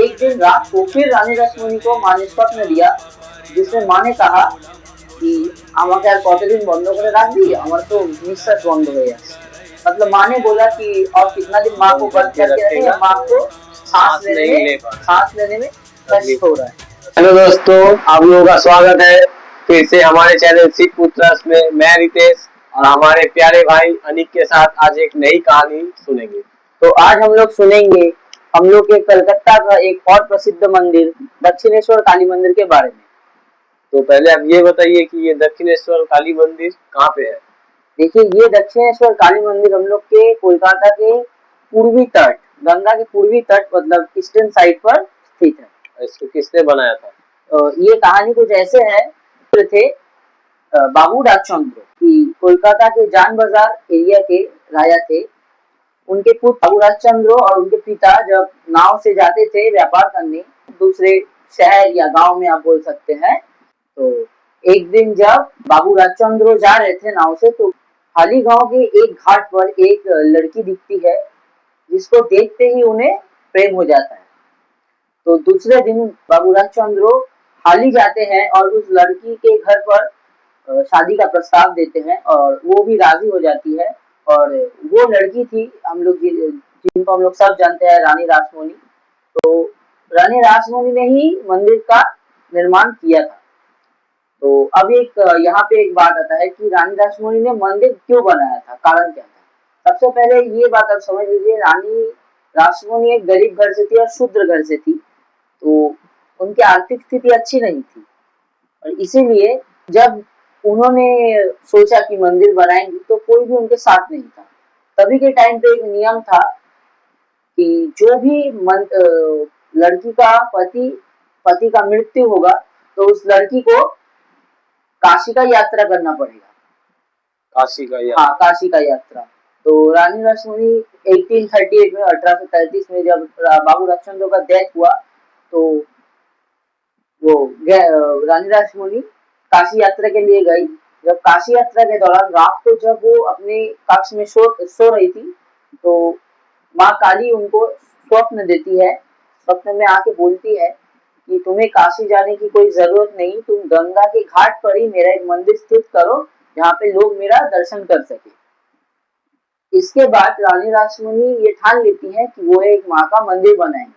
एक दिन रात को फिर रानी राসমणि को माँ ने स्वप्न दिया, जिसमें माँ ने कहा कि আমাকে আর কতদিন বন্ধ করে রাখবি, আমার তো নিঃশ্বাস বন্ধ হয়ে যাচ্ছে। मतलब माँ ने बोला कि और कितना दिन माँ को बंद करके रखेगा, माँ को सांस लेने में कष्ट हो रहा है। हेलो दोस्तों, आप लोगों का स्वागत है फिर से हमारे चैनल सिख पुत्रस में। मैं रितेश और हमारे प्यारे भाई अनिक के साथ आज एक नई कहानी सुनेंगे। तो आज हम लोग सुनेंगे हम लोग के कलकत्ता का एक और प्रसिद्ध मंदिर दक्षिणेश्वर काली मंदिर के बारे में। तो पहले आप ये बताइए कि ये दक्षिणेश्वर काली मंदिर कहाँ पे है? देखिए, ये दक्षिणेश्वर काली मंदिर हम लोग के कोलकाता के पूर्वी तट, गंगा के पूर्वी तट मतलब ईस्टर्न साइड पर स्थित है। इसको किसने बनाया था? ये कहानी कुछ ऐसे है थे बाबू राजचंद्र की कोलकाता के जान बाजार एरिया के राजा थे। उनके पुत्र बाबू राजचंद्र और उनके पिता जब नाव से जाते थे व्यापार करने दूसरे शहर या गांव में आप बोल सकते हैं, तो एक दिन जब बाबू राजचंद्र जा रहे थे नाव से, तो हाली गांव के एक घाट पर एक लड़की दिखती है, जिसको देखते ही उन्हें प्रेम हो जाता है। तो दूसरे दिन बाबू राजचंद्र हाली जाते हैं और उस लड़की के घर पर शादी का प्रस्ताव देते हैं और वो भी राजी हो जाती है। और वो लड़की थी हम लोग जिनको हम लोग सब जानते हैं, रानी रासमणि। तो रानी रासमणि ने ही मंदिर का निर्माण किया था। तो अब एक यहाँ पे एक बात आता है कि रानी रासमणि ने मंदिर क्यों बनाया था, कारण क्या था। सबसे पहले ये बात आप समझ लीजिए, रानी रासमणि एक गरीब घर से थी और शूद्र घर से थी, तो उनकी आर्थिक स्थिति अच्छी नहीं थी। और इसीलिए जब उन्होंने सोचा कि मंदिर बनाएंगे तो कोई भी उनके साथ नहीं था। तभी के टाइम पे एक नियम था कि जो भी लड़की का पति का मृत्यु होगा तो उस लड़की को काशी का यात्रा करना पड़ेगा। काशी का यात्रा? हाँ, काशी का यात्रा। तो रानी रासमणि 1838 में 1833 में जब बाबू राजचंद्र का डेथ हुआ, तो वो रानी रासमणि काशी यात्रा के लिए गई। जब काशी यात्रा के दौरान रात को जब वो अपने कक्ष में सो रही थी, तो माँ काली उनको स्वप्न देती है। स्वप्न में आके बोलती है कि तुम्हें काशी जाने की कोई जरूरत नहीं, तुम गंगा के घाट पर ही मेरा एक मंदिर स्थित करो, जहाँ पे लोग मेरा दर्शन कर सके। इसके बाद रानी रासमणि ये ठान लेती है कि वो एक माँ का मंदिर बनाएंगे।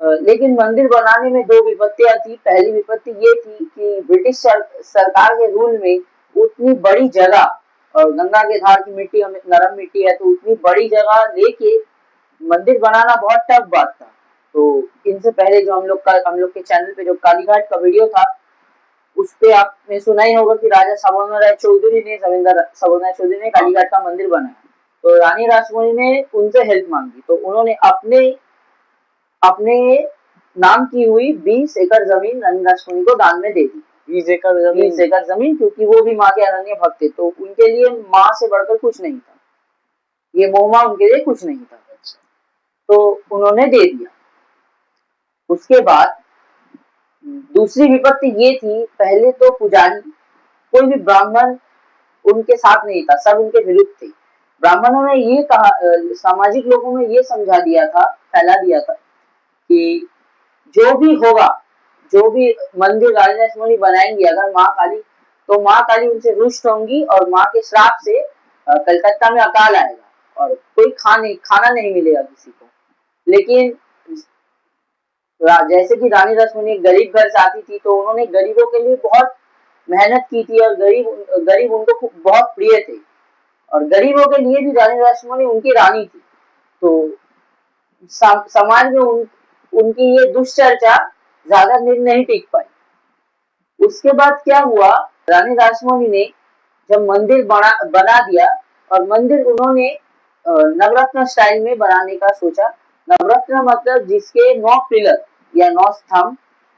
लेकिन मंदिर बनाने में दो विपत्तियां थी। पहली विपत्ति ये थी कि ब्रिटिश सरकार के रूल में उतनी बड़ी जगह, और गंगा के धार की मिट्टी नरम मिट्टी है, तो उतनी बड़ी जगह लेके मंदिर बनाना बहुत टफ बात था। तो इनसे पहले जो हम लोग के चैनल पे जो कालीघाट का वीडियो था, उस पे आपने सुना ही होगा कि राजा जमींदार साबरमल राय चौधरी ने कालीघाट का मंदिर बनाया। तो रानी रासमणि ने उनसे हेल्प मांगी, तो उन्होंने अपने नाम की हुई 20 एकड़ जमीन रानी रासमणि को दान में दे दी। 20 एकड़ जमीन, क्योंकि वो भी माँ के अनन्य भक्त थे, तो उनके लिए माँ से बढ़कर कुछ नहीं था, ये मोहमा उनके लिए कुछ नहीं था। तो उन्होंने दे दिया। उसके बाद दूसरी विपत्ति ये थी, पहले तो पुजारी कोई भी ब्राह्मण उनके साथ नहीं था, सब उनके विरुद्ध थे। ब्राह्मणों ने ये कहा, सामाजिक लोगों में ये समझा दिया था, फैला दिया था कि जो भी होगा, जो भी मंदिर रानी रासमणि बनाएंगी अगर माँ काली, तो माँ काली उनसे रुष्ट होंगी और माँ के श्राप से कलकत्ता में अकाल आएगा और कोई खाना नहीं मिलेगा किसी को। लेकिन जैसे कि रानी रासमणि गरीब घर से आती थी, तो उन्होंने गरीबों के लिए बहुत मेहनत की थी और गरीब उनको बहुत प्रिय थे, और गरीबों के लिए भी रानी रासमणि उनकी रानी थी। तो समाज में उनकी ये दुष्चर्चा ज्यादा दिन नहीं टिक पाई। उसके बाद क्या हुआ, रानी रासमणि ने जब मंदिर बना दिया, और मंदिर उन्होंने नवरत्न स्टाइल में बनाने का सोचा। नवरत्न मतलब जिसके 9 पिलर या 9 स्तंभ।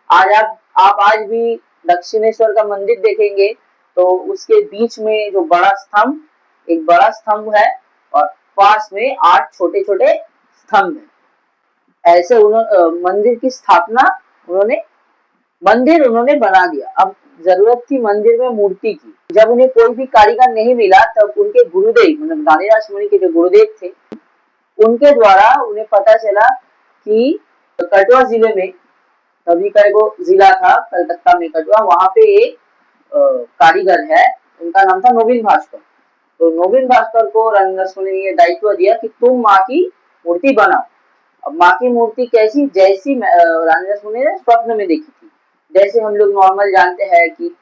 आप आज भी दक्षिणेश्वर का मंदिर देखेंगे तो उसके बीच में जो एक बड़ा स्तंभ है और पास में 8 छोटे छोटे स्तंभ है। ऐसे मंदिर की स्थापना उन्होंने बना दिया। अब जरूरत थी मंदिर में मूर्ति की। जब उन्हें कोई भी कारीगर नहीं मिला, तब उनके गुरुदेव मतलब रानी रासमणि के जो गुरुदेव थे, उनके द्वारा उन्हें पता चला कि तो कटवा जिले में तभी का एगो जिला था कलकत्ता में कटवा, वहां पे एक कारीगर है, उनका नाम था नवीन भास्कर। तो नवीन भास्कर को रानी लक्ष्मणी ने दायित्व दिया कि तुम माँ की मूर्ति बनाओ। अब माँ की मूर्ति कैसी, जैसी रानी लक्ष्मणी ने स्वप्न में देखी थी। जैसे हम लोग नॉर्मल जानते हैं कि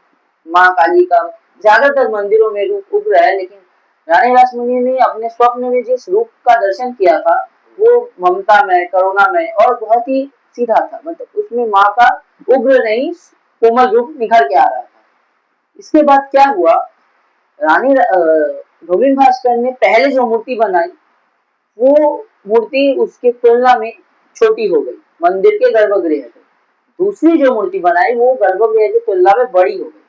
माँ काली का ज्यादातर मंदिरों में रूप उग्र है, लेकिन रानी लक्ष्मणी ने अपने स्वप्न में जिस रूप का दर्शन किया था वो ममता में, करुणा में और बहुत ही सीधा था। मतलब उसमें माँ का उग्र नहीं कोमल रूप निखर के आ रहा था। इसके बाद क्या हुआ, रानी नवीन भास्कर ने पहले जो मूर्ति बनाई वो मूर्ति उसके तुलना में छोटी हो गई मंदिर के गर्भगृह में। दूसरी जो मूर्ति बनाई वो गर्भगृह की तुलना में बड़ी हो गई।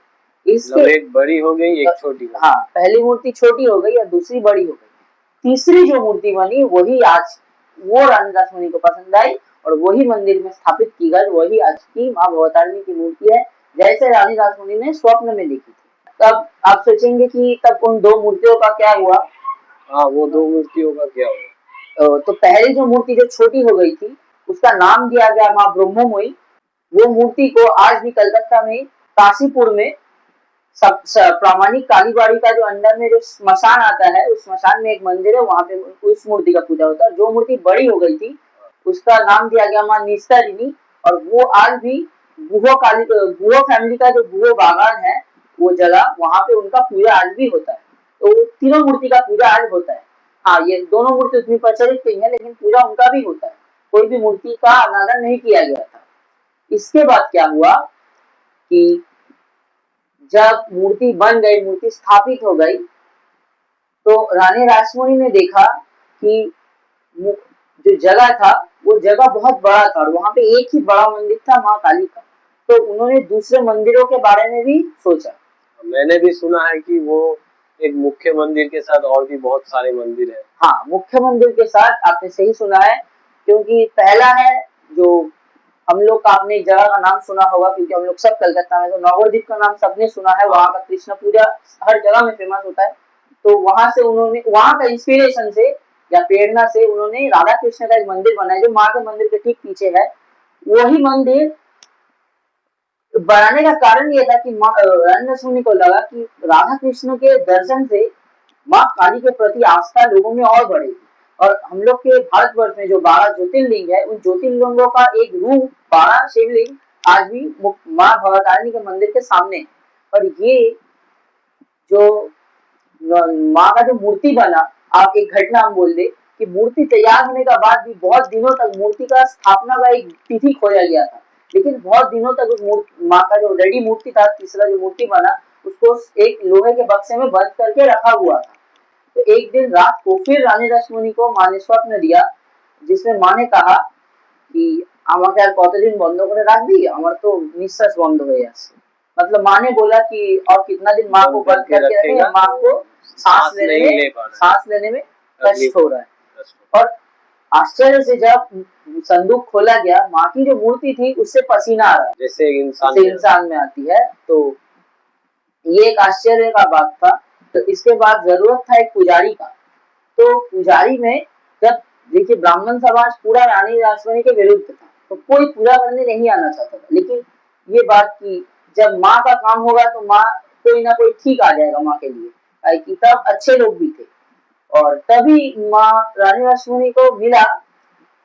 इसके एक बड़ी हो गई, एक छोटी हो गई। हाँ, पहली मूर्ति छोटी हो गई और दूसरी बड़ी हो गई। तीसरी जो मूर्ति बनी वही आज वो रानी लक्ष्मणी को पसंद आई और वही मंदिर में स्थापित की गई, वही आज की माँ भवतारिणी की मूर्ति है, जैसे रानी लक्ष्मणी ने स्वप्न में देखी थी। तब आप सोचेंगे कि तब उन दो मूर्तियों का क्या हुआ। हाँ, वो दो मूर्तियों का क्या हुआ। तो पहली जो मूर्ति जो छोटी हो गई थी उसका नाम दिया गया माँ ब्रह्मोमयी। वो मूर्ति को आज भी कलकत्ता में काशीपुर में सब प्रामाणिक कालीबाड़ी का जो अंदर में जो स्मशान आता है, उस स्मशान में एक मंदिर है, वहां पे उस मूर्ति का पूजा होता है। जो मूर्ति बड़ी हो गई थी उसका नाम दिया गया माँ निस्तारिणी, और वो आज भी बुहो फैमिली का जो बुहो बागान है वो जगह, वहां पे उनका पूजा आज भी होता है। तो तीनों मूर्ति का पूजा आज होता है। हाँ, ये दोनों मूर्ति उतनी प्रचलित नहीं है, लेकिन पूजा उनका भी होता है। कोई भी मूर्ति का अनादर नहीं किया गया था। इसके बाद क्या हुआ कि जब मूर्ति बन गई, मूर्ति स्थापित हो गई, तो रानी रासमणी ने देखा कि जो जगह था वो जगह बहुत बड़ा था और वहां पे एक ही बड़ा मंदिर था माँ काली का। तो उन्होंने दूसरे मंदिरों के बारे में भी सोचा। मैंने भी सुना है कि वो एक मुख्य मंदिर के साथ और भी बहुत सारे मंदिर है। हाँ, मुख्य मंदिर के साथ आपने सही सुना है, क्योंकि पहला है जो हम लोग का, आपने जगह का नाम सुना होगा क्योंकि हम लोग सब कलकत्ता में, तो नवद्वीप का नाम सबने सुना है। वहाँ का कृष्ण पूजा हर जगह में फेमस होता है। तो वहां से उन्होंने, वहां का इंस्पिरेशन से या प्रेरणा से उन्होंने राधा कृष्ण का एक मंदिर बनाया जो माँ के मंदिर के ठीक पीछे है। वही मंदिर बनाने का कारण ये था कि रानी लक्ष्मणी को लगा कि राधा कृष्ण के दर्शन से माँ काली के प्रति आस्था लोगों में और बढ़ेगी। और हम लोग के भारतवर्ष में जो 12 ज्योतिर्लिंग है, उन ज्योतिर्लिंगों का एक रूप 12 शिवलिंग आज भी माँ भवतारिणी के मंदिर के सामने है। और ये जो माँ का जो मूर्ति बना, आप एक घटना हम बोल दे कि मूर्ति तैयार होने का बाद भी बहुत दिनों तक मूर्ति का स्थापना का एक तिथि खोजा गया था, लेकिन बहुत दिनों तक उस माँ का जो रेडी मूर्ति था, तीसरा जो मूर्ति बना, उसको एक लोहे के बक्से में बंद करके रखा हुआ था। तो एक दिन रात को फिर रानी लक्ष्मणी को माँ ने स्वप्न दिया, जिसमें माँ ने कहा कि আমাকে আর কতদিন বন্ধ করে রাখবি, আমার তো নিঃশ্বাস বন্ধ হয়ে যাচ্ছে। मतलब माँ ने बोला कि और कितना दिन माँ को बंद करके रखेगा, माँ को सांस लेने में कष्ट हो रहा है। और आश्चर्य से जब संदूक खोला गया, माँ की जो मूर्ति थी उससे पसीना आ रहा है, जैसे इंसान में आती है। तो ये एक आश्चर्य का बात था। तो इसके बाद जरूरत था एक पुजारी का। तो पुजारी में जब देखिए ब्राह्मण समाज पूरा रानी लक्ष्मणी के विरुद्ध था, तो कोई पूजा करने नहीं आना चाहता था। लेकिन ये बात की जब माँ का काम होगा तो माँ कोई ना कोई ठीक आ जाएगा माँ के लिए, कि तब अच्छे लोग भी थे। और तभी माँ रानी लक्ष्मणी को मिला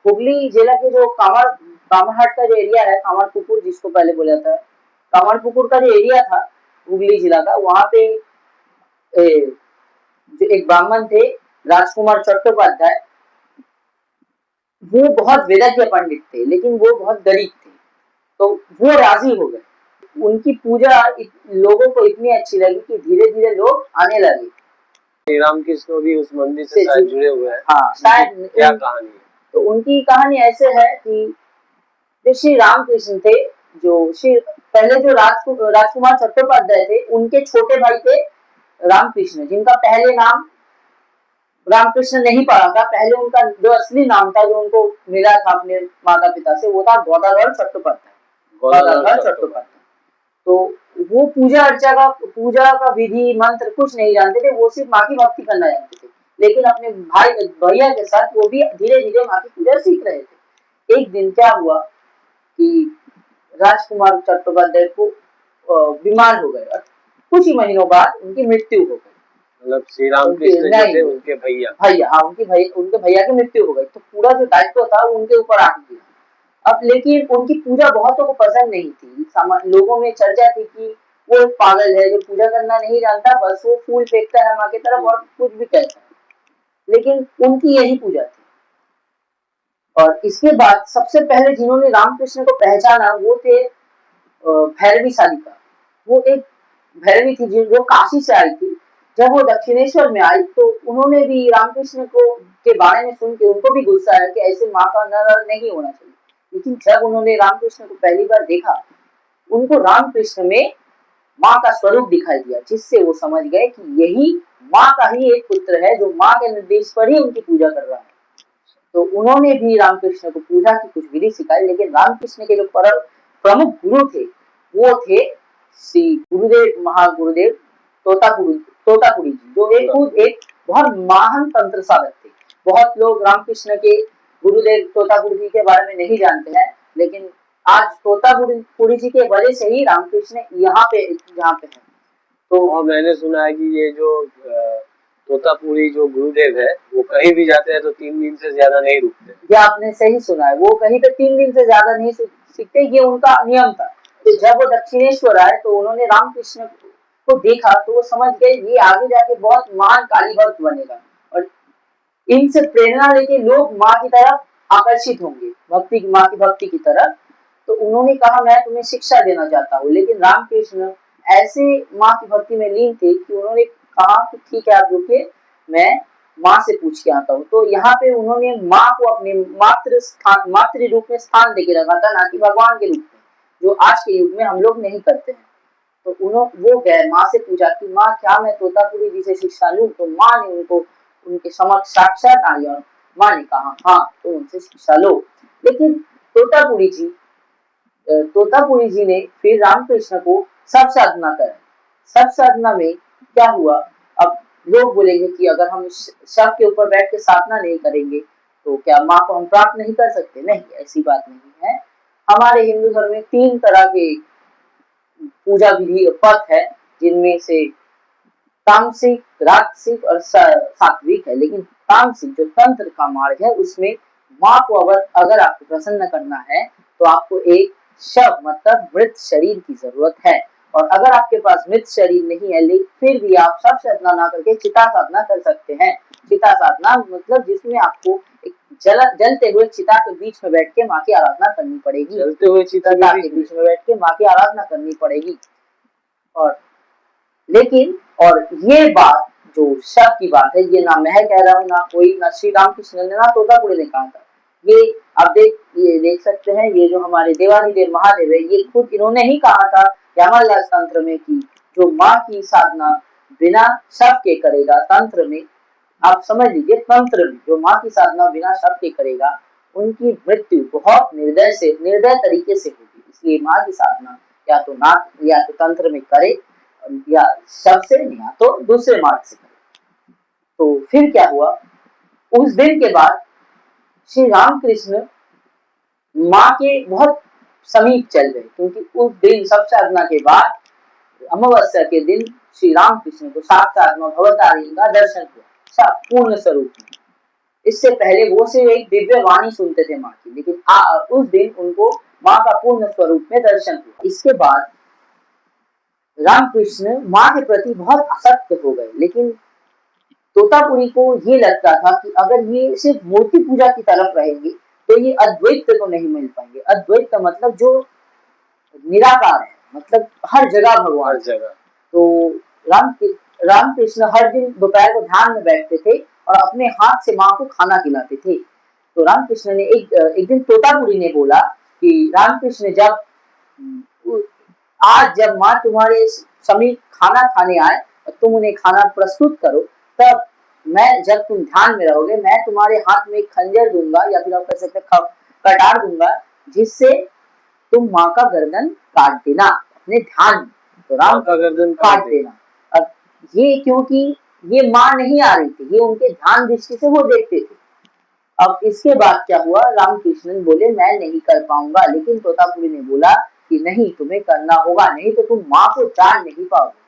हुगली जिला के जो कामरहाट का जो एरिया है, कामरपुकुर जिसको पहले बोला जाता है, कामरपुकुर का जो एरिया था हुगली जिला का, वहां पे जो एक ब्राह्मण थे राजकुमार चट्टोपाध्याय, वो बहुत वेदज्ञ पंडित थे, लेकिन वो बहुत गरीब थे। तो वो राजी हो गए। उनकी पूजा लोगों को इतनी अच्छी लगी कि धीरे धीरे लोग आने लगे। श्री रामकृष्ण भी उस मंदिर से शायद जुड़े हुए हैं। हाँ, शायद। क्या कहानी है? तो उनकी कहानी ऐसे है कि जो श्री रामकृष्ण थे, पहले जो राजकुमार चट्टोपाध्याय थे, उनके छोटे भाई थे रामकृष्ण, जिनका पहले नाम रामकृष्ण नहीं पड़ा था। पहले उनका जो असली नाम था, जो उनको मिला था अपने माता पिता से, वो था गदाधर चट्टोपाध्याय। तो वो पूजा का विधि मंत्र कुछ नहीं जानते थे, वो सिर्फ माँ की भक्ति करना जानते थे। लेकिन अपने भैया के साथ वो भी धीरे धीरे माँ की पूजा सीख रहे थे। एक दिन क्या हुआ कि राजकुमार चट्टोपाध्याय को बीमार हो गए और कुछ ही महीनों बाद उनकी मृत्यु हो गई। मतलब श्री रामकृष्ण जो थे उनके भैया हाँ उनके भैया की मृत्यु हो गई, तो पूरा जो दायित्व था वो उनके ऊपर आ गया। अब लेकिन उनकी पूजा बहुतों को पसंद नहीं थी, लोगों में चर्चा थी कि वो एक पागल है जो पूजा करना नहीं जानता, बस वो फूल फेंकता है माँ की तरफ और कुछ भी कहता है, लेकिन उनकी यही पूजा थी। और इसके बाद सबसे पहले जिन्होंने रामकृष्ण को पहचाना वो थे भैरवी सारिका। वो एक भैरवी थी जो काशी से आई थी। जब वो दक्षिणेश्वर में आई तो उन्होंने भी रामकृष्ण को के बारे में सुन के उनको भी गुस्सा आया कि ऐसे माँ का नर नहीं होना चाहिए। लेकिन जब उन्होंने रामकृष्ण को पहली बार देखा, उनको रामकृष्ण में माँ का स्वरूप दिखाई दिया, जिससे वो समझ गए कि यही माँ का ही एक पुत्र है जो माँ के निर्देश पर ही उनकी पूजा कर रहा है। तो उन्होंने भी रामकृष्ण को पूजा की कुछ विधि सिखाई, लेकिन रामकृष्ण के जो प्रमुख गुरु थे वो थे श्री गुरुदेव महागुरुदेव तोतापुरी जी, जो एक बहुत महान तंत्र साधक थे। बहुत लोग रामकृष्ण के गुरुदेव तोतापुरी जी के बारे में नहीं जानते हैं, लेकिन आज तोतापुरी जी के वजह से ही रामकृष्ण यहाँ पे है। तो मैंने सुना है कि ये जो तोतापुरी जो गुरुदेव है वो कहीं भी जाते हैं तो 3 दिन से ज्यादा नहीं रुकते। ये आपने सही सुना है, वो कहीं पे 3 दिन से ज्यादा नहीं सीखते, ये उनका नियम था। तो जब वो दक्षिणेश्वर आए तो उन्होंने रामकृष्ण को देखा तो वो समझ गए ये आगे जाके बहुत महान काली भक्त बनेगा और इनसे प्रेरणा लेके लोग माँ की तरफ आकर्षित होंगे, माँ की भक्ति की तरफ। तो उन्होंने कहा मैं तुम्हें शिक्षा देना चाहता हूँ, लेकिन रामकृष्ण ऐसे माँ की भक्ति में लीन थे कि उन्होंने कहा कि ठीक है आप रुकिए, मैं माँ से पूछ के आता हूँ। तो यहाँ पे उन्होंने माँ को अपने मातृ रूप में स्थान देके रखा था, ना कि भगवान के रूप में, जो आज के युग में हम लोग नहीं करते हैं। तो वो गए माँ से पूछा कि माँ क्या मैं तोतापुरी जी से शिक्षा लूं? तो माँ ने उनको उनके समक्ष साक्षात आई और माँ ने कहा हाँ तो उनसे शिक्षा लो। लेकिन तोतापुरी जी ने फिर रामकृष्ण को सब साधना कराई। सब साधना में क्या हुआ, अब लोग बोलेंगे कि अगर हम शव के ऊपर बैठ के साधना नहीं करेंगे तो क्या माँ को हम प्राप्त नहीं कर सकते? नहीं, ऐसी बात नहीं है। हमारे हिंदू धर्म में 3 तरह के पूजा विधि पथ है, जिनमें से तामसिक, राजसिक और सात्विक है। लेकिन तामसिक जो तंत्र का मार्ग है उसमें माँ को अगर आपको प्रसन्न करना है तो आपको एक शव मतलब मृत शरीर की जरूरत है। और अगर आपके पास मृत शरीर नहीं है लेकिन फिर भी आप शव साधना ना करके चिता साधना कर सकते हैं। चिता साधना मतलब जिसमें आपको एक जलते हुए चिता के बीच में बैठ के माँ की आराधना करनी पड़ेगी। जलते हुए चिता के बीच में बैठ के माँ की आराधना करनी पड़ेगी। और लेकिन और ये बात जो शव की बात है, ये ना मैं कह रहा हूँ, ना श्री रामकृष्ण ने, ना तोतापुरी ने कहा था। ये आप देख सकते हैं, ये जो हमारे देवाधिदेव महादेव है, ये खुद इन्होंने ही कहा था यामालास तंत्र में कि जो माँ की साधना बिना शव के करेगा, तंत्र में आप समझ लीजिए, तंत्र में जो माँ की साधना बिना शव के करेगा उनकी मृत्यु बहुत निर्दय तरीके से होगी। इसलिए माँ की साधना या तो तंत्र में करे या शव से, या तो दूसरे मार्ग से करे। तो फिर क्या हुआ, उस दिन के बाद श्री रामकृष्ण माँ के बहुत समीप चल गए, क्योंकि उस दिन सब साधना के बाद अमावस्या के दिन श्री रामकृष्ण को साक्षात माँ भवतारिणी का दर्शन हुआ पूर्ण स्वरूप में। इससे पहले वो सिर्फ एक दिव्य वाणी सुनते थे माँ की, लेकिन उस दिन उनको माँ का पूर्ण स्वरूप में दर्शन हुआ। इसके बाद रामकृष्ण माँ के प्रति बहुत आसक्त हो गए, लेकिन तोतापुरी को ये लगता था कि अगर ये सिर्फ मूर्ति पूजा की तरफ रहेंगे तो ये अद्वैत को नहीं मिल पाएंगे। अद्वैत का मतलब जो निराकार है, मतलब हर जगह भगवान जगह। तो रामकृष्ण हर दिन दोपहर को ध्यान में बैठते थे और अपने हाथ से माँ को खाना खिलाते थे। तो रामकृष्ण ने एक दिन तोतापुरी ने बोला कि रामकृष्ण जब माँ तुम्हारे समीप खाना खाने आए और तुम उन्हें खाना प्रस्तुत करो, तब जब तुम ध्यान में रहोगे मैं तुम्हारे हाथ में खंजर दूंगा, या फिर आप कह सकते कटार दूंगा, जिससे तुम माँ का गर्दन काट देना अपने ध्यान में। तो राम का गर्दन काट देना। अब ये क्योंकि ये माँ नहीं आ रही थी, ये उनके ध्यान दृष्टि से वो देखते थे। अब इसके बाद क्या हुआ, रामकृष्ण बोले मैं नहीं कर पाऊंगा, लेकिन तोतापुरी ने बोला कि नहीं, तुम्हें करना होगा, नहीं तो तुम माँ को जान नहीं पाओगे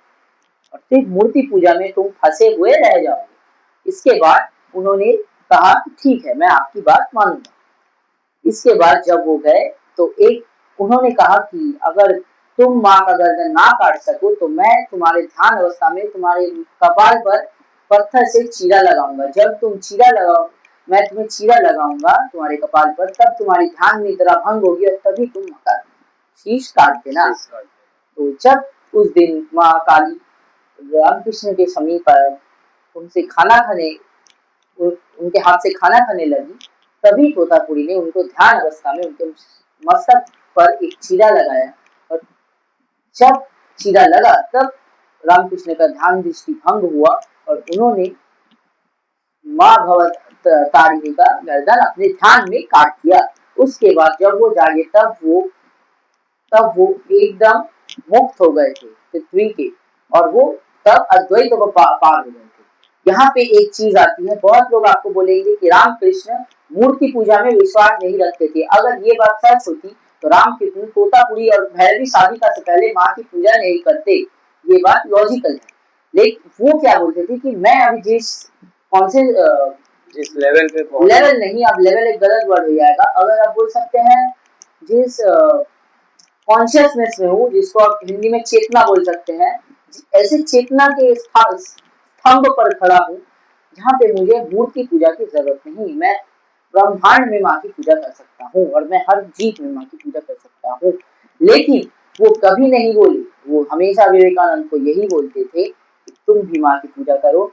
और सिर्फ मूर्ति पूजा में तुम फंसे हुए रह जाओगे। इसके बाद उन्होंने कहा कि ठीक है, मैं आपकी बात मानूंगा। इसके बाद जब वो गए तो एक उन्होंने कहा कि अगर तुम माँ का गर्दन ना काट सको तो मैं तुम्हारे ध्यान अवस्था में तुम्हारे कपाल पर पत्थर से चीरा लगाऊंगा। जब तुम चीरा लगाओ, मैं तुम्हें चीरा लगाऊंगा तुम्हारे कपाल पर, तब तुम्हारी ध्यान निद्रा भंग होगी और तभी तुम माँ का शीश काट देना। तो जब उस दिन माँ काली रामकृष्ण के समीप आए, उनसे खाना खाने उनके हाथ से खाना खाने लगी, तभी तोतापुरी ने उनको ध्यान अवस्था में उनके मस्तक पर एक चीरा लगाया और जब चीरा लगा तब रामकृष्ण का ध्यान दृष्टि भंग हुआ और उन्होंने माँ भगवत तारिणी का गर्दन अपने ध्यान में काट दिया। उसके बाद जब वो जागे तब वो एकदम मुक्त हो गए थे पृथ्वी के, और वो तब अद्वैत को पार हो गए थे। यहाँ पे एक चीज आती है, बहुत लोग आपको बोलेंगे कि रामकृष्ण मूर्ति पूजा में विश्वास नहीं रखते थे। अगर ये बात सच होती तो रामकृष्ण तोतापुरी और भैरवी शादिका से पहले माँ की पूजा नहीं करते, ये बात लॉजिकल है। लेकिन वो क्या बोलते थे कि मैं अभी कौन से जिस लेवल पे लेवल नहीं, अब लेवल एक गलत वर्ड हो जाएगा, अगर आप बोल सकते हैं जिस कॉन्शियसनेस में हूँ, जिसको आप हिंदी में चेतना बोल सकते हैं, ऐसे चेतना के स्तंभ पर खड़ा हूँ जहाँ पे मुझे मूर्ति पूजा की जरूरत नहीं। मैं ब्रह्मांड में माँ की पूजा कर सकता हूँ और मैं हर जीव में माँ की पूजा कर सकता हूँ। लेकिन वो कभी नहीं बोले, वो हमेशा विवेकानंद को यही बोलते थे कि तुम भी माँ की पूजा करो,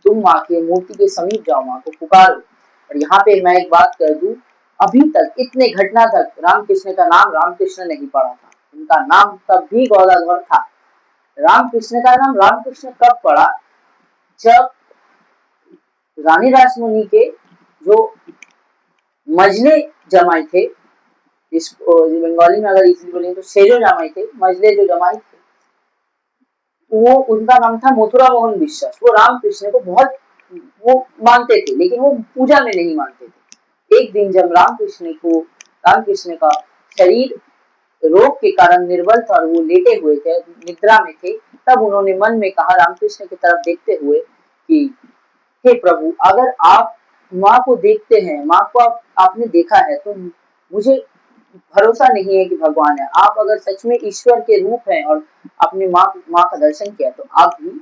तुम माँ के मूर्ति के समीप जाओ, माँ को पुकारो। और यहाँ पे मैं एक बात कर दूं, अभी तक इतने घटना तक रामकृष्ण का नाम रामकृष्ण नहीं पड़ा था, उनका नाम तब भी गौदाधर था। रामकृष्ण का नाम रामकृष्ण कब पड़ा, जब रानी रासमुनि के जो मजले जमाई थे, इसको बंगाली में अगर इसी बोले तो सेजो जमाई थे, मजले जो जमाई थे, वो उनका नाम था मथुरा मोहन विश्वास। वो रामकृष्ण को बहुत वो मानते थे, लेकिन वो पूजा में नहीं मानते थे। एक दिन जब रामकृष्ण का शरीर रोग के कारण निर्बल था और वो लेटे हुए थे, निद्रा में थे, तब उन्होंने मन में कहा रामकृष्ण की तरफ देखते हुए कि हे प्रभु, अगर आप माँ को देखते हैं, माँ को आपने देखा है, तो मुझे भरोसा नहीं है कि भगवान है। आप अगर सच में ईश्वर के रूप हैं और अपने माँ का दर्शन किया तो आप भी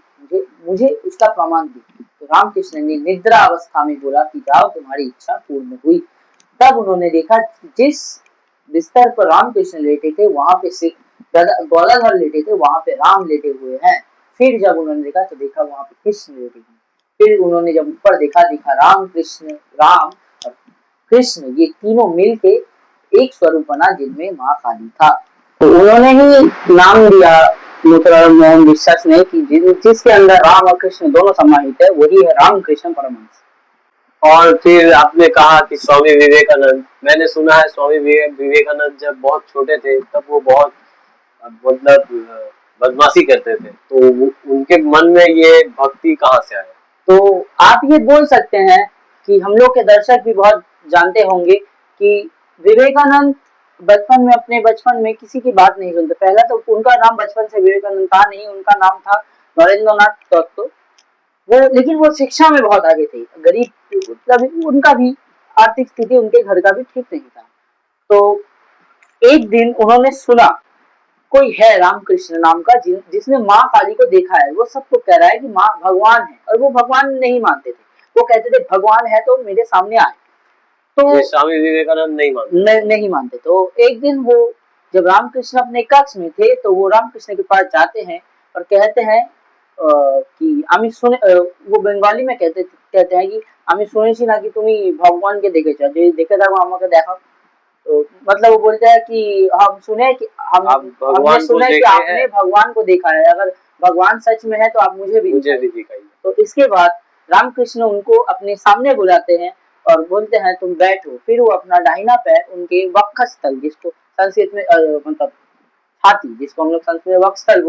मुझे उसका प्रमाण दीजिए। तो रामकृष्ण ने निद्रा अवस्था में बोला कि जाओ, तुम्हारी इच्छा पूर्ण हुई। तब उन्होंने देखा जिस बिस्तर पर रामकृष्ण लेटे थे वहां पे सिर्फ गौदाधर लेटे थे, वहां पे राम लेटे हुए हैं। फिर जब उन्होंने देखा तो देखा वहां पे कृष्ण लेटे हैं। फिर उन्होंने जब ऊपर देखा राम कृष्ण, राम और कृष्ण, ये तीनों मिलके एक स्वरूप बना जिनमें माँ काली था। तो उन्होंने ही नाम दिया मथुरा मोहन विश्वास ने कि जिसके अंदर राम और कृष्ण दोनों समाहित है, वही है रामकृष्ण परमहंस। और फिर आपने कहा कि स्वामी विवेकानंद, मैंने सुना है स्वामी विवेकानंद जब बहुत छोटे थे तब वो बहुत मतलब बदमाशी करते थे, तो उनके मन में ये भक्ति कहाँ से आया? तो आप ये बोल सकते हैं कि हम लोग के दर्शक भी बहुत जानते होंगे कि विवेकानंद अपने बचपन में किसी की बात नहीं सुनते। पहला तो उनका नाम बचपन से विवेकानंद था नहीं, उनका नाम था नरेंद्रनाथ दत्त। लेकिन वो शिक्षा में बहुत आगे थे, गरीब, मतलब उनका भी आर्थिक स्थिति उनके घर का भी ठीक नहीं था। तो एक दिन उन्होंने सुना कोई है रामकृष्ण नाम का जिसने माँ काली को देखा है। वो सबको कह रहा है कि माँ भगवान है, और वो भगवान नहीं मानते थे। वो कहते थे भगवान है तो मेरे सामने आए। तो स्वामी विवेकानंद नहीं मानते। तो एक दिन वो जब रामकृष्ण अपने कक्ष में थे तो वो रामकृष्ण के पास जाते हैं और कहते हैं कि आमी सुने, वो बंगाली में कहते हैं कि आमी सुनेছি ना कि তুমি भगवान के देखे देखे था वो আমাকে देखाओ। तो मतलब वो बोलते हैं कि हम सुने कि हमने सुना है कि आपने भगवान को देखा है, अगर भगवान सच में है तो आप मुझे भी दिखाइए। तो इसके बाद रामकृष्ण उनको अपने सामने बुलाते हैं और बोलते हैं तुम बैठो। फिर वो अपना दाहिना पैर उनके वक्षस्थल, जिसको संस्कृत में मतलब छाती, जिसको हम लोग संस्कृत में वक्षस्थल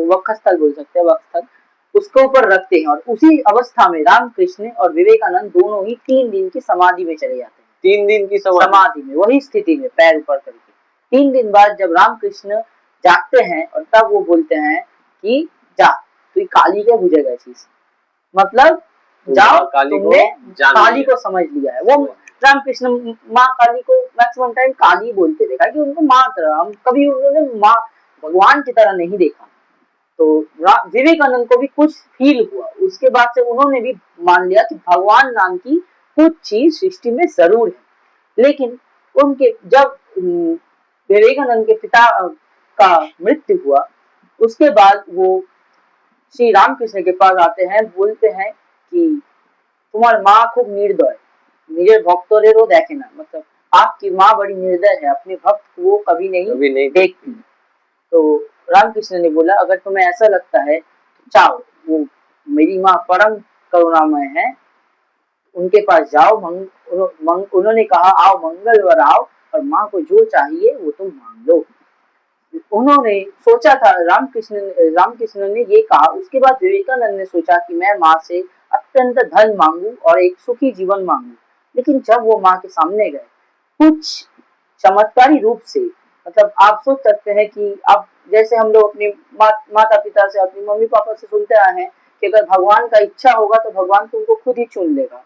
बोल सकते हैं, वक्षस्थल, उसके ऊपर रखते हैं और उसी अवस्था में रामकृष्ण और विवेकानंद दोनों ही 3 दिन की समाधि में चले जाते हैं। 3 दिन की समाधि में, वही स्थिति में पैर ऊपर करके। 3 दिन बाद जब रामकृष्ण जागते हैं और तब वो बोलते हैं कि जा, तू काली के बुझेगा चीज, मतलब जाओ, तुमने काली को समझ लिया है। वो रामकृष्ण माँ काली को मैक्सिमम टाइम काली बोलते देखा कि उनको माँ तरह, हम कभी उन्होंने माँ भगवान की तरह नहीं देखा। तो विवेकानंद को भी कुछ फील हुआ, उसके बाद से उन्होंने भी मान लिया कि भगवान नाम की कुछ चीज सृष्टि में जरूर है। लेकिन उनके जब विवेकानंद के पिता का मृत्यु हुआ, उसके बाद वो श्री रामकृष्ण के पास आते हैं, बोलते हैं कि तुम्हारी माँ खूब निर्दय, নিজের ভক্তদেরও দেখে না, मतलब आपकी माँ बड़ी निर्दय है, अपने भक्त को वो कभी नहीं देखती। तो रामकृष्ण ने बोला अगर तुम्हें ऐसा लगता है तो जाओ, वो मेरी माँ परम करुणामय है, उनके पास जाओ। उन्होंने कहा आओ मंगलवार आओ और माँ को जो चाहिए वो तुम मांग लो। उन्होंने सोचा था, रामकृष्ण ने ये कहा, उसके बाद विवेकानंद ने सोचा कि मैं माँ से अत्यंत धन मांगू और एक सुखी जीवन मांगू। लेकिन जब वो माँ के सामने गए, कुछ चमत्कारी रूप से, मतलब आप सोच सकते हैं कि अब जैसे हम लोग अपने माता पिता से, अपने मम्मी पापा से सुनते आए हैं कि अगर भगवान का इच्छा होगा तो भगवान तुमको खुद ही चुन लेगा,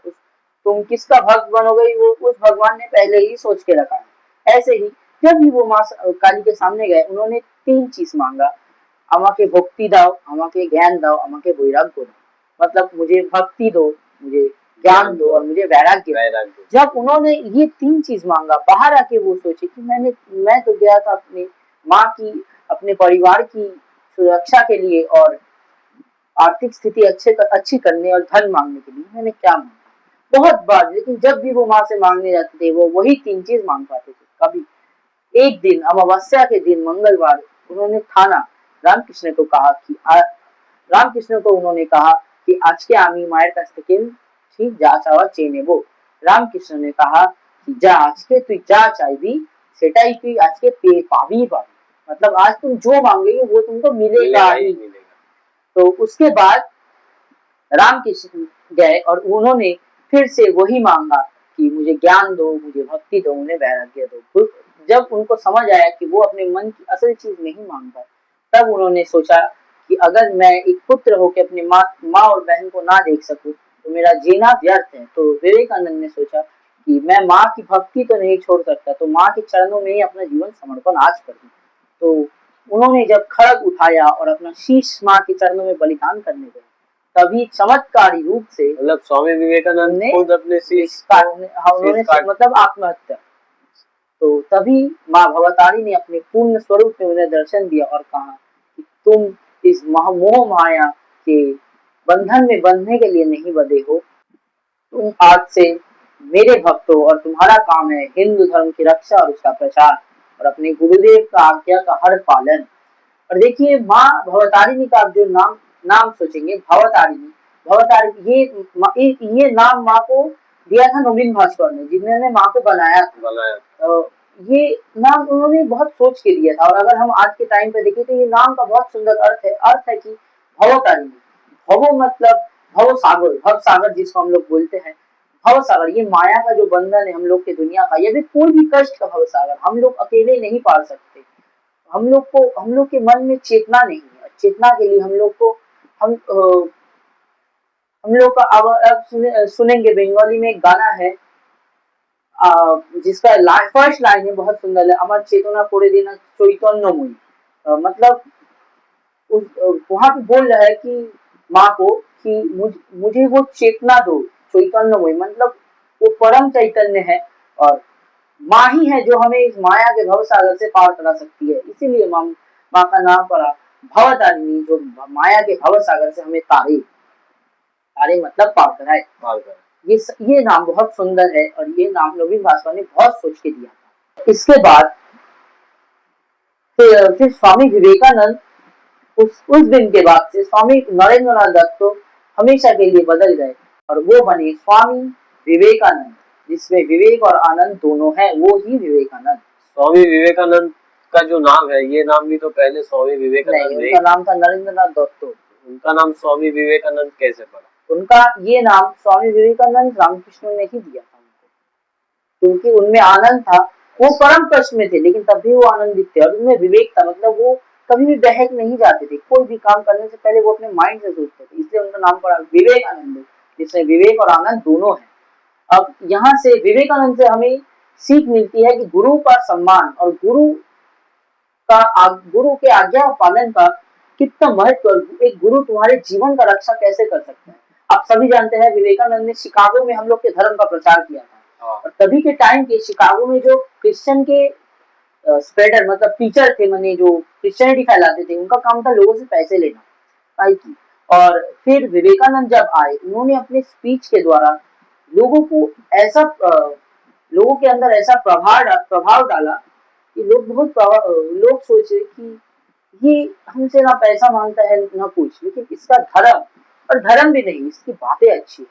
तुम किसका भक्त बनोगे वो उस भगवान ने पहले ही सोच के रखा है। ऐसे ही जब भी वो माँ काली के सामने गए, उन्होंने 3 चीज मांगा, আমাকে भक्ति दाओ, আমাকে ज्ञान दाओ, আমাকে वैराग्य दो, मतलब मुझे भक्ति दो, मुझे ज्ञान दो और मुझे वैराग्य। जब उन्होंने ये 3 चीज मांगा, बाहर आके वो सोचे कि मैं तो गया था अपनी माँ की, अपने परिवार की सुरक्षा के लिए और आर्थिक स्थिति अच्छी करने और धन मांगने के लिए, मैंने क्या मांगा बहुत बार। लेकिन जब भी वो माँ से मांगने जाते थे वो वही 3 चीज मांग पाते थे। कभी एक दिन अमावस्या के दिन मंगलवार उन्होंने रामकृष्ण को कहा कि रामकृष्ण को उन्होंने कहा कि आज के आमी मायर काछ थेके ठीक जा चाওয়া চেয়ে নেব। रामकृष्ण ने कहा कि जा आज के তুই যা চাইবি সেটাই তুই আজকে পেয়ে পাবি, मतलब आज तुम जो मांगोगे वो तुमको मिलेगा ही। तो उसके बाद रामकृष्ण गए और उन्होंने फिर से वही मांगा कि मुझे ज्ञान दो, मुझे भक्ति दो, मुझे वैराग्य दो। जब उनको समझ आया कि वो अपने मन की असल चीज नहीं मांगता, तब उन्होंने सोचा कि अगर मैं एक पुत्र होकर अपनी माँ और बहन को ना देख सकूं तो मेरा जीना व्यर्थ है। तो विवेकानंद ने सोचा कि मैं माँ की भक्ति तो नहीं छोड़ सकता, तो माँ के चरणों में ही अपना जीवन समर्पण आज कर दूं। तो उन्होंने जब खड़ग उठाया और अपना शीश माँ के चरणों में बलिदान करने गए, तभी चमत्कारी रूप से, मतलब स्वामी विवेकानंद ने खुद अपने शीश मतलब आत्महत्या। तो तभी माँ भवतारी ने अपने पूर्ण स्वरूप में उन्हें दर्शन दिया और कहा कि तुम इस मोह माया के बंधन में बंधने के लिए नहीं बंधे हो, तुम आज से मेरे भक्त हो और तुम्हारा काम है हिंदू धर्म की रक्षा और उसका प्रचार और अपने गुरुदेव का आज्ञा का हर पालन। और देखिए माँ भवतारिणी का आप जो नाम सोचेंगे, भवतारिणी ये नाम माँ को दिया था नवीन भास्कर ने, जिन्होंने माँ को बनाया था। ये नाम उन्होंने बहुत सोच के दिया था। और अगर हम आज के टाइम पे देखें तो ये नाम का बहुत सुंदर अर्थ है कि भवतारिणी, भव मतलब भव सागर जिसको हम लोग बोलते हैं, भव सागर ये माया का जो बंधन है हम लोग के दुनिया का, ये भी कोई भी कष्ट का भव सागर हम लोग अकेले नहीं पार सकते। हम लोग के मन में चेतना नहीं है, चेतना के लिए हम लोग का अब सुनेंगे बंगाली में एक गाना है जिसका फर्स्ट लाइन है बहुत सुंदर है, अमर चेतना कोड़े देना चैतन्यमयी, मतलब वहां पे बोल रहा है कि माँ को कि मुझे वो चेतना दो, चैतन्यमयी मतलब वो परम चैतन्य है और माँ ही है जो हमें इस माया के भव सागर से पार करा सकती है। इसीलिए माँ का नाम पड़ा भवतारिणी, जो माया के भव सागर से हमें तारे मतलब पार कराए। ये नाम बहुत सुंदर है और ये नाम नवीन भास्कर ने बहुत सोच के दिया था। इसके बाद फिर स्वामी विवेकानंद उस दिन के बाद से स्वामी नरेंद्रनाथ दत्त तो हमेशा के लिए बदल गए और वो बने स्वामी विवेकानंद, जिसमें विवेक और आनंद दोनों है, वो ही विवेकानंद। स्वामी विवेकानंद का जो नाम है, ये नाम भी तो पहले स्वामी विवेकानंद नहीं, उनका नाम था नरेंद्रनाथ दत्त। उनका नाम स्वामी विवेकानंद कैसे पड़ा? उनका ये नाम स्वामी विवेकानंद रामकृष्ण ने ही दिया था उनको। क्योंकि उनमें आनंद था। वो परम कष्ट में थे लेकिन तब भी वो आनंदित थे, और उनमें विवेक था, मतलब वो कभी भी बहक नहीं जाते थे। कोई भी काम करने से पहले वो अपने माइंड से सोचते थे, इसलिए उनका नाम पड़ा विवेकानंद, जिसमें विवेक और आनंद दोनों है। अब यहाँ से विवेकानंद से हमें सीख मिलती है कि गुरु का सम्मान और गुरु के आज्ञा पालन का कितना महत्व, एक गुरु तुम्हारे जीवन का रक्षा कैसे कर सकता है। आप सभी जानते हैं विवेकानंद ने शिकागो में हम लोग के धर्म का प्रचार किया था, और तभी के टाइम के शिकागो में जो क्रिश्चियन के स्प्रेडर मतलब टीचर थे, माने जो क्रिश्चियनिटी फैलाते थे, उनका काम था लोगों से पैसे लेना, की। और फिर विवेकानंद जब आए, उन्होंने अपने स्पीच के द्वारा लोगों को ऐसा लोगों के अंदर ऐसा प्रभाव डाला कि लोग सोचे कि ये हमसे ना पैसा मांगता है ना कुछ, लेकिन इसका धर्म, और धर्म भी नहीं, इसकी बातें अच्छी है।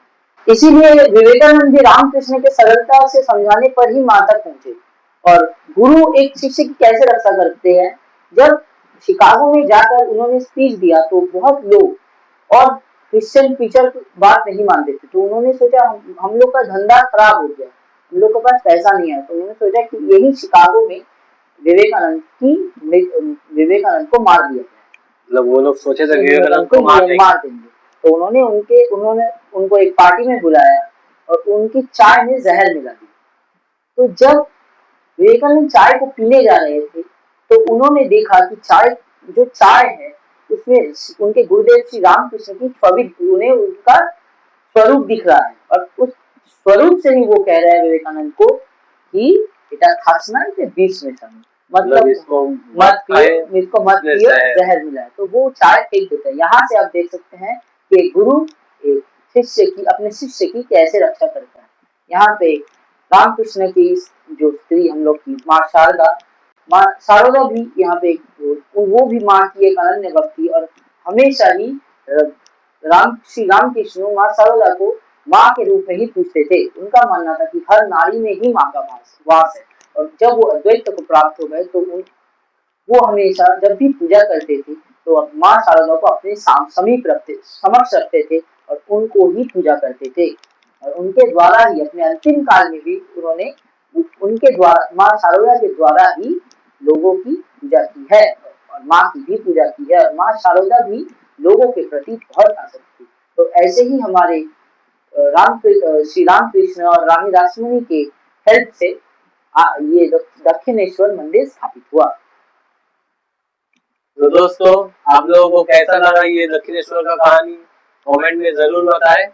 इसीलिए विवेकानंद भी रामकृष्ण के सरलता से समझाने पर ही मां तक पहुंचे। और गुरु एक शिष्य की कैसे रक्षा करते हैं, जब शिकागो में जाकर उन्होंने स्पीच दिया तो बहुत लोग और क्रिश्चियन टीचर बात नहीं मानते थे, तो उन्होंने सोचा हम लोग का धंधा खराब हो गया, हम लोग के पास पैसा नहीं है, तो उन्होंने सोचा कि यही शिकागो में विवेकानंद को मार दिया गया। मतलब वो लोग सोचे थे विवेकानंद को मार देंगे, तो उन्होंने उनको एक पार्टी में बुलाया और उनकी चाय में जहर मिला दी। तो जब विवेकानंद चाय को पीने जा रहे थे तो उन्होंने देखा कि चाय है उसमें उनके गुरुदेव श्री रामकृष्ण की छवि, उन्हें उनका स्वरूप दिख रहा है, और उस स्वरूप से ही वो कह रहे हैं विवेकानंद को कि बेटा खासना है 20 में मतलब इसको मत पियो, जहर मिला है, तो वो चाय फेंक देता है। यहाँ से आप देख सकते हैं कि गुरु एक शिष्य की, अपने शिष्य की कैसे रक्षा करता है। यहाँ पे रामकृष्ण की जो स्त्री हम लोग की माँ शारदा भी यहाँ पे वो भी माँ की एक अनन्य भक्ति, और हमेशा ही श्री रामकृष्ण माँ शारदा को माँ के रूप में ही पूछते थे। उनका मानना था कि हर नारी में ही माँ का वास है, और जब वो अद्वैत को प्राप्त हो गए तो वो हमेशा जब भी पूजा करते थे तो माँ शारदा को अपने समक्ष रखते थे और उनको ही पूजा करते थे, और उनके द्वारा ही अपने अंतिम काल में भी उन्होंने उनके द्वारा, माँ शारदा के द्वारा ही लोगों की पूजा की है, और माँ की भी पूजा की है, और माँ शारदा भी लोगों के प्रति बहुत आसक्त थी। तो ऐसे ही हमारे श्री रामकृष्ण और रानी रासमणी के हेल्प से ये दक्षिणेश्वर मंदिर स्थापित हुआ। तो दोस्तों, आप लोगों को कैसा लगा ये दक्षिणेश्वर का कहानी, कमेंट में जरूर बताएं।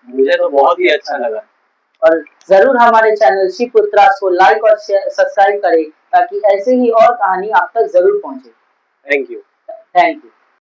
मुझे तो बहुत ही अच्छा लगा, और जरूर हमारे चैनल शिव पुत्रास को लाइक और सब्सक्राइब करें ताकि ऐसे ही और कहानी आप तक जरूर पहुंचे। Thank you.